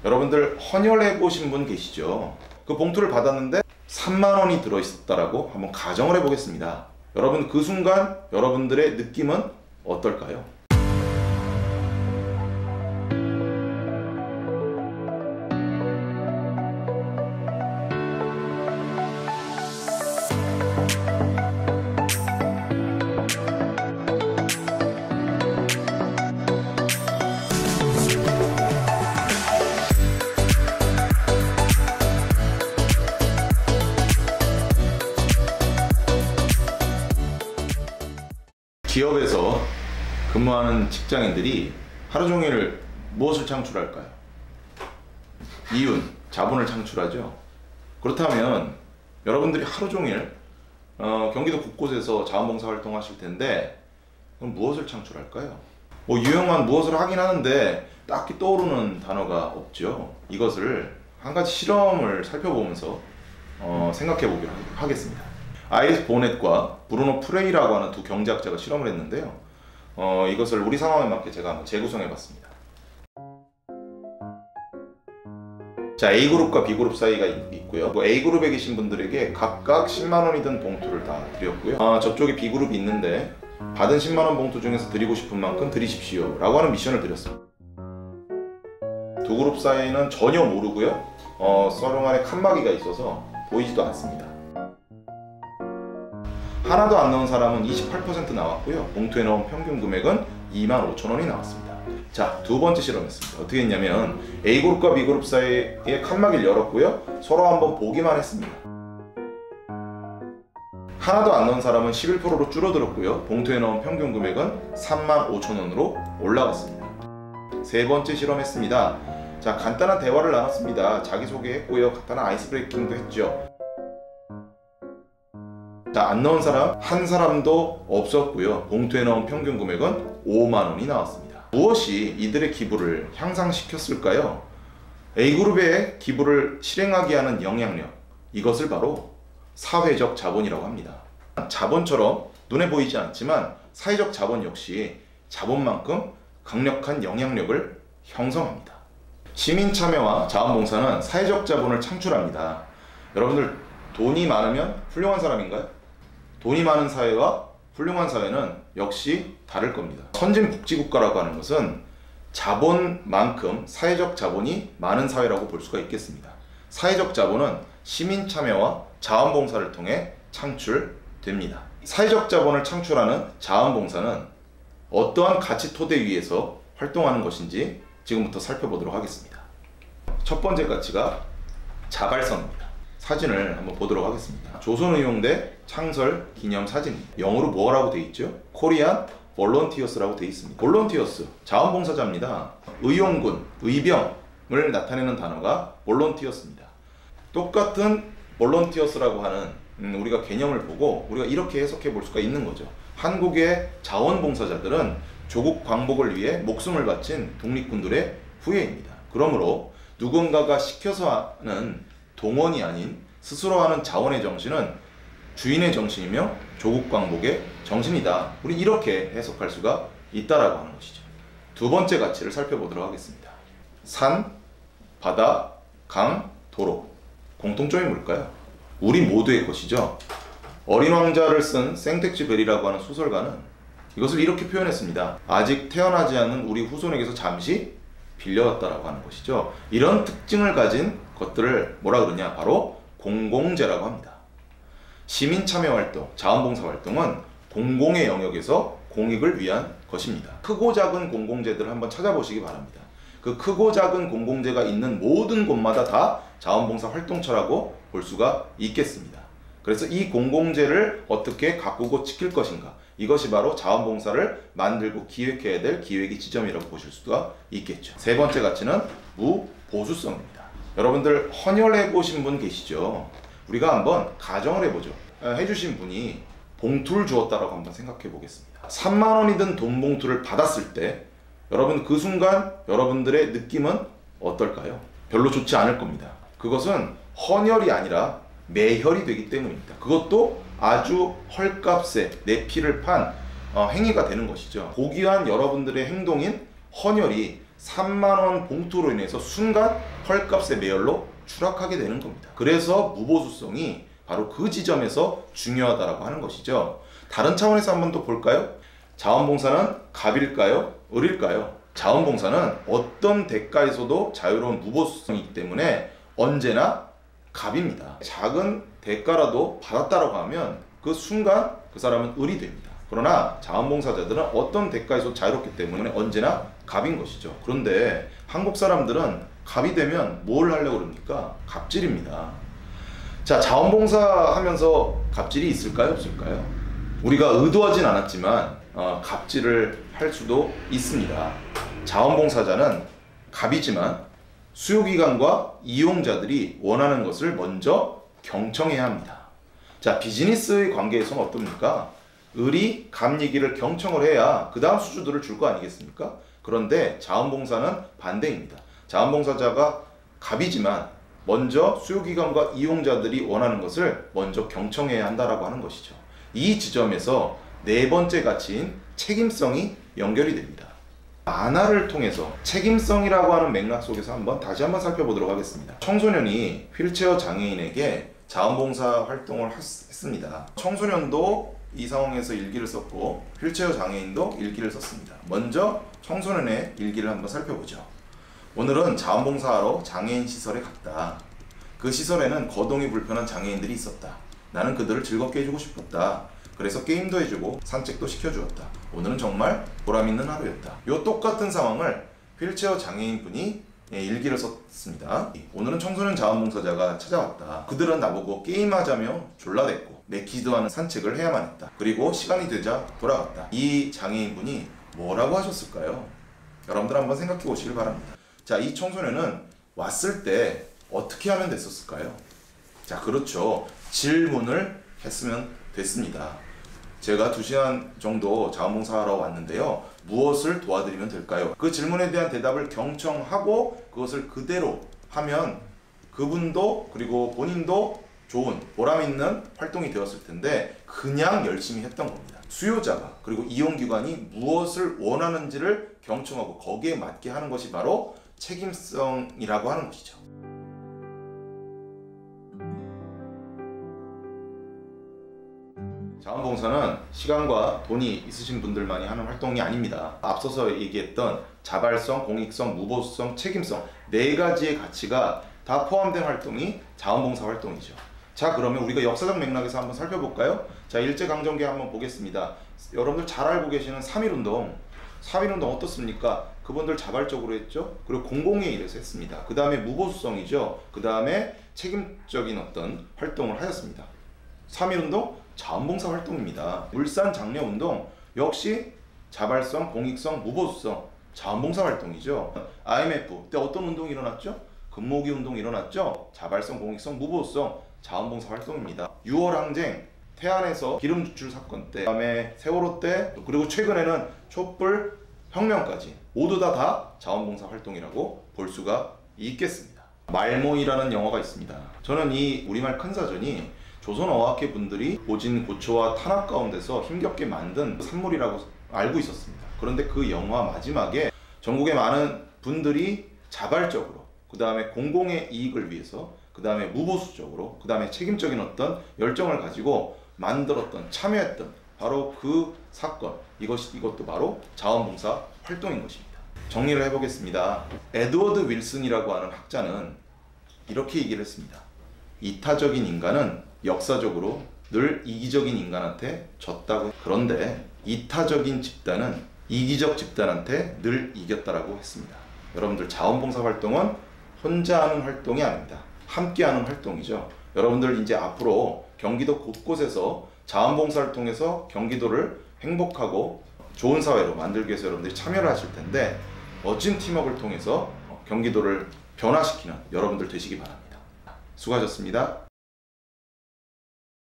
여러분들 헌혈해 보신 분 계시죠? 그 봉투를 받았는데 3만 원이 들어있었다라고 한번 가정을 해보겠습니다. 여러분 그 순간 여러분들의 느낌은 어떨까요? 기업에서 근무하는 직장인들이 하루 종일 무엇을 창출할까요? 이윤, 자본을 창출하죠. 그렇다면 여러분들이 하루 종일 경기도 곳곳에서 자원봉사 활동하실 텐데 그럼 무엇을 창출할까요? 유용한 무엇을 하긴 하는데 딱히 떠오르는 단어가 없죠. 이것을 한 가지 실험을 살펴보면서 생각해 보기로 하겠습니다. 아이리스 보넷과 브루노 프레이라고 하는 두 경제학자가 실험을 했는데요. 이것을 우리 상황에 맞게 제가 한번 재구성해 봤습니다. 자, A그룹과 B그룹 사이가 있고요. A그룹에 계신 분들에게 각각 10만 원이 든 봉투를 다 드렸고요. 저쪽에 B그룹이 있는데 받은 10만 원 봉투 중에서 드리고 싶은 만큼 드리십시오 라고 하는 미션을 드렸습니다. 두 그룹 사이는 전혀 모르고요. 서로 간에 칸막이가 있어서 보이지도 않습니다. 하나도 안 넣은 사람은 28% 나왔고요. 봉투에 넣은 평균 금액은 25,000원이 나왔습니다. 자, 두 번째 실험했습니다. 어떻게 했냐면 A그룹과 B그룹 사이에 칸막이를 열었고요. 서로 한번 보기만 했습니다. 하나도 안 넣은 사람은 11%로 줄어들었고요. 봉투에 넣은 평균 금액은 35,000원으로 올라갔습니다. 세 번째 실험했습니다. 자, 간단한 대화를 나눴습니다. 자기소개했고요. 간단한 아이스 브레이킹도 했죠. 자, 안 넣은 사람 한 사람도 없었고요. 봉투에 넣은 평균 금액은 5만 원이 나왔습니다. 무엇이 이들의 기부를 향상시켰을까요? A그룹의 기부를 실행하게 하는 영향력, 이것을 바로 사회적 자본이라고 합니다. 자본처럼 눈에 보이지 않지만 사회적 자본 역시 자본만큼 강력한 영향력을 형성합니다. 시민 참여와 자원봉사는 사회적 자본을 창출합니다. 여러분들 돈이 많으면 훌륭한 사람인가요? 돈이 많은 사회와 훌륭한 사회는 역시 다를 겁니다. 선진복지국가라고 하는 것은 자본만큼 사회적 자본이 많은 사회라고 볼 수가 있겠습니다. 사회적 자본은 시민 참여와 자원봉사를 통해 창출됩니다. 사회적 자본을 창출하는 자원봉사는 어떠한 가치 토대 위에서 활동하는 것인지 지금부터 살펴보도록 하겠습니다. 첫 번째 가치가 자발성입니다. 사진을 한번 보도록 하겠습니다. 조선의용대 창설 기념 사진입니다. 영어로 뭐라고 되어 있죠? 코리안 볼런티어스라고 되어 있습니다. 볼런티어스, 자원봉사자입니다. 의용군, 의병을 나타내는 단어가 볼런티어스입니다. 똑같은 볼런티어스라고 하는 우리가 개념을 보고 우리가 이렇게 해석해 볼 수가 있는 거죠. 한국의 자원봉사자들은 조국 광복을 위해 목숨을 바친 독립군들의 후예입니다. 그러므로 누군가가 시켜서 하는 동원이 아닌 스스로 하는 자원의 정신은 주인의 정신이며 조국 광복의 정신이다. 우리 이렇게 해석할 수가 있다라고 하는 것이죠. 두 번째 가치를 살펴보도록 하겠습니다. 산, 바다, 강, 도로. 공통점이 뭘까요? 우리 모두의 것이죠. 어린 왕자를 쓴 생텍쥐베리라고 하는 소설가는 이것을 이렇게 표현했습니다. 아직 태어나지 않은 우리 후손에게서 잠시 빌려왔다라고 하는 것이죠. 이런 특징을 가진 것들을 뭐라 그러냐? 바로 공공재라고 합니다. 시민 참여 활동, 자원봉사 활동은 공공의 영역에서 공익을 위한 것입니다. 크고 작은 공공재들을 한번 찾아보시기 바랍니다. 그 크고 작은 공공재가 있는 모든 곳마다 다 자원봉사 활동처라고 볼 수가 있겠습니다. 그래서 이 공공재를 어떻게 가꾸고 지킬 것인가, 이것이 바로 자원봉사를 만들고 기획해야 될 기획의 지점이라고 보실 수가 있겠죠. 세 번째 가치는 무보수성입니다. 여러분들 헌혈해 보신 분 계시죠? 우리가 한번 가정을 해보죠. 해주신 분이 봉투를 주었다라고 한번 생각해 보겠습니다. 3만 원이 든 돈 봉투를 받았을 때 여러분 그 순간 여러분들의 느낌은 어떨까요? 별로 좋지 않을 겁니다. 그것은 헌혈이 아니라 매혈이 되기 때문입니다. 그것도 아주 헐값에 내 피를 판 행위가 되는 것이죠. 고귀한 여러분들의 행동인 헌혈이 3만원 봉투로 인해서 순간 헐값의 매열로 추락하게 되는 겁니다. 그래서 무보수성이 바로 그 지점에서 중요하다라고 하는 것이죠. 다른 차원에서 한번 더 볼까요? 자원봉사는 갑일까요? 을일까요? 자원봉사는 어떤 대가에서도 자유로운 무보수성이기 때문에 언제나 갑입니다. 작은 대가라도 받았다라고 하면 그 순간 그 사람은 을이 됩니다. 그러나 자원봉사자들은 어떤 대가에서 자유롭기 때문에 언제나 갑인 것이죠. 그런데 한국 사람들은 갑이 되면 뭘 하려고 그럽니까? 갑질입니다. 자, 자원봉사 하면서 갑질이 있을까요? 없을까요? 우리가 의도하진 않았지만 갑질을 할 수도 있습니다. 자원봉사자는 갑이지만 수요기관과 이용자들이 원하는 것을 먼저 경청해야 합니다. 자, 비즈니스의 관계에서는 어떻습니까? 을이 갑 얘기를 경청을 해야 그 다음 수주들을 줄 거 아니겠습니까? 그런데 자원봉사는 반대입니다. 자원봉사자가 갑이지만 먼저 수요기관과 이용자들이 원하는 것을 먼저 경청해야 한다라고 하는 것이죠. 이 지점에서 네 번째 가치인 책임성이 연결이 됩니다. 만화를 통해서 책임성이라고 하는 맥락 속에서 다시 한번 살펴보도록 하겠습니다. 청소년이 휠체어 장애인에게 자원봉사 활동을 했습니다. 청소년도 이 상황에서 일기를 썼고 휠체어 장애인도 일기를 썼습니다. 먼저 청소년의 일기를 한번 살펴보죠. 오늘은 자원봉사하러 장애인 시설에 갔다. 그 시설에는 거동이 불편한 장애인들이 있었다. 나는 그들을 즐겁게 해주고 싶었다. 그래서 게임도 해주고 산책도 시켜주었다. 오늘은 정말 보람있는 하루였다. 이 똑같은 상황을 휠체어 장애인분이 일기를 썼습니다. 오늘은 청소년 자원봉사자가 찾아왔다. 그들은 나보고 게임하자며 졸라댔고 내키도 하는 산책을 해야만 했다. 그리고 시간이 되자 돌아갔다. 이 장애인분이 뭐라고 하셨을까요? 여러분들 한번 생각해 보시길 바랍니다. 자, 이 청소년은 왔을 때 어떻게 하면 됐었을까요? 자, 그렇죠. 질문을 했으면 됐습니다. 제가 2시간 정도 자원봉사하러 왔는데요. 무엇을 도와드리면 될까요? 그 질문에 대한 대답을 경청하고 그것을 그대로 하면 그분도 그리고 본인도 좋은 보람있는 활동이 되었을 텐데 그냥 열심히 했던 겁니다. 수요자가 그리고 이용기관이 무엇을 원하는지를 경청하고 거기에 맞게 하는 것이 바로 책임성이라고 하는 것이죠. 자원봉사는 시간과 돈이 있으신 분들만이 하는 활동이 아닙니다. 앞서서 얘기했던 자발성, 공익성, 무보수성, 책임성 네 가지의 가치가 다 포함된 활동이 자원봉사 활동이죠. 자, 그러면 우리가 역사적 맥락에서 한번 살펴볼까요? 자, 일제강점기 한번 보겠습니다. 여러분들 잘 알고 계시는 3.1운동. 3.1운동 어떻습니까? 그분들 자발적으로 했죠. 그리고 공공에 의해서 했습니다. 그 다음에 무보수성이죠. 그 다음에 책임적인 어떤 활동을 하였습니다. 3.1운동 자원봉사 활동입니다. 울산 장려운동 역시 자발성, 공익성, 무보수성 자원봉사 활동이죠. IMF 때 어떤 운동이 일어났죠? 금모기 운동이 일어났죠. 자발성, 공익성, 무보수성 자원봉사 활동입니다. 6월 항쟁, 태안에서 기름 누출 사건 때, 그다음에 세월호 때, 그리고 최근에는 촛불 혁명까지 모두 다 자원봉사 활동이라고 볼 수가 있겠습니다. 말모이라는 영화가 있습니다. 저는 이 우리말 큰사전이 조선어학회 분들이 고진, 고초와 탄압 가운데서 힘겹게 만든 산물이라고 알고 있었습니다. 그런데 그 영화 마지막에 전국의 많은 분들이 자발적으로 그 다음에 공공의 이익을 위해서 그 다음에 무보수적으로 그 다음에 책임적인 어떤 열정을 가지고 만들었던 참여했던 바로 그 사건 이것도 바로 자원봉사 활동인 것입니다. 정리를 해보겠습니다. 에드워드 윌슨이라고 하는 학자는 이렇게 얘기를 했습니다. 이타적인 인간은 역사적으로 늘 이기적인 인간한테 졌다고. 그런데 이타적인 집단은 이기적 집단한테 늘 이겼다라고 했습니다. 여러분들 자원봉사 활동은 혼자 하는 활동이 아닙니다. 함께 하는 활동이죠. 여러분들 이제 앞으로 경기도 곳곳에서 자원봉사를 통해서 경기도를 행복하고 좋은 사회로 만들기 위해서 여러분들이 참여를 하실 텐데 멋진 팀워크를 통해서 경기도를 변화시키는 여러분들 되시기 바랍니다. 수고하셨습니다.